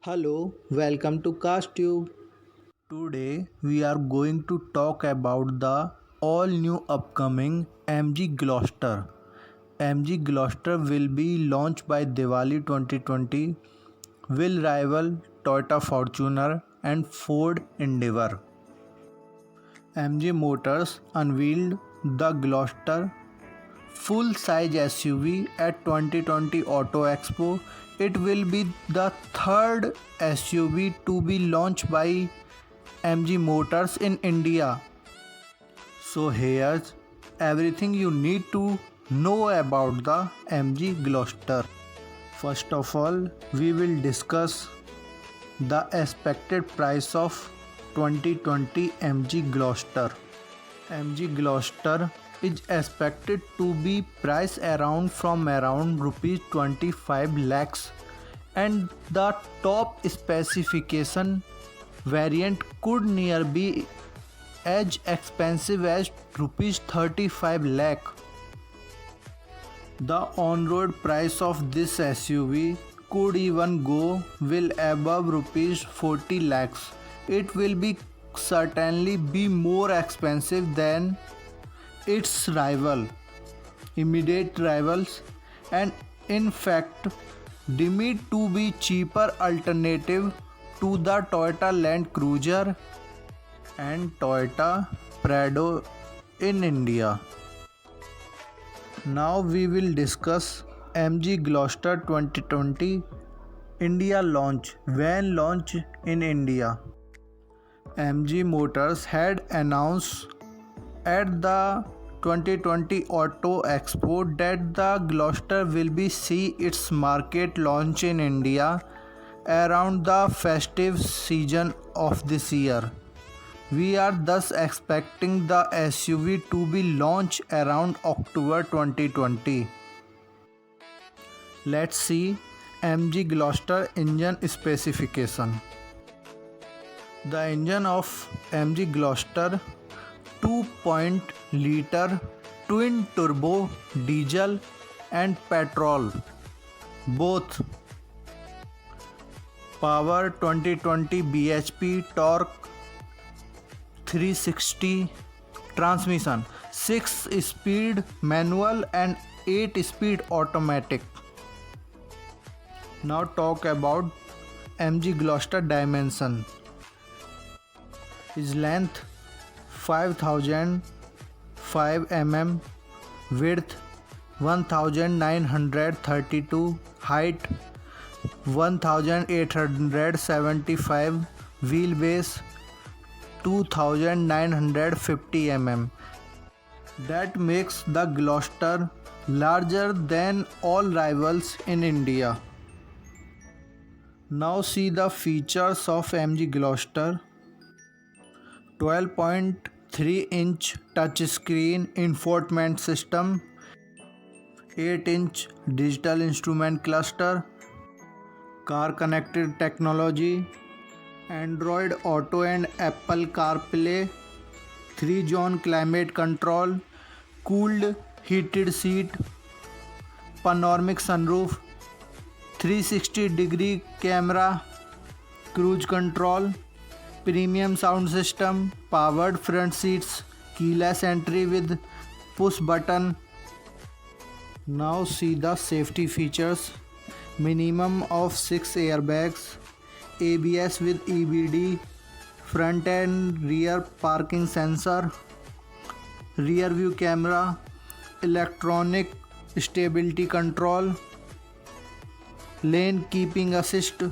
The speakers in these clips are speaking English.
Hello, welcome to CastTube. Today we are going to talk about the all new upcoming MG Gloster. MG Gloster will be launched by Diwali 2020, will rival Toyota Fortuner and Ford Endeavour. MG Motors unveiled the Gloster full-size SUV at 2020 Auto Expo. It will be the third SUV to be launched by MG Motors in India. So here's everything you need to know about the MG Gloster. First of all, we will discuss the expected price of 2020 MG Gloster. MG Gloster is expected to be priced around rupees 25 lakhs, and the top specification variant could near be as expensive as rupees 35 lakh. The on-road price of this SUV could even go well above rupees 40 lakhs. It will be certainly be more expensive than its immediate rivals, and in fact deemed to be cheaper alternative to the Toyota Land Cruiser and Toyota Prado in India. Now we will discuss MG Gloster 2020 India launch. When launch in India, MG Motors had announced at the 2020 Auto Expo that the Gloster will be see its market launch in India around the festive season of this year. We are thus expecting the SUV to be launched around October 2020. Let's see MG Gloster engine specification. The engine of MG Gloster 2.0-liter twin turbo diesel and petrol, both power 2020 bhp, torque 360, transmission 6-speed manual and 8-speed automatic. Now talk about MG Gloster dimension. Its length 5005 mm, width 1932, height 1875, wheelbase 2950 mm. That makes the Gloster larger than all rivals in India. Now see the features of MG Gloster. 12.3-inch touchscreen infotainment system, 8-inch digital instrument cluster, car connected technology, Android Auto and Apple CarPlay, 3-zone climate control, cooled heated seat, panoramic sunroof, 360-degree camera, cruise control, premium sound system, powered front seats, keyless entry with push button. Now see the safety features. Minimum of 6 airbags, ABS with EBD, front and rear parking sensor, rear view camera, electronic stability control, lane keeping assist,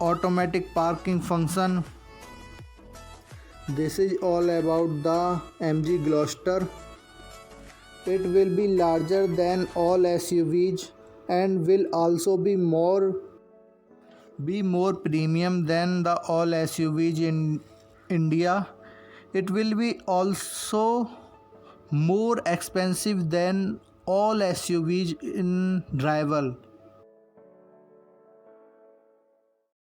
automatic parking function. This is all about the MG Gloster. It will be larger than all SUVs and will also be more premium than the all SUVs in India. It will be also more expensive than all SUVs in rival.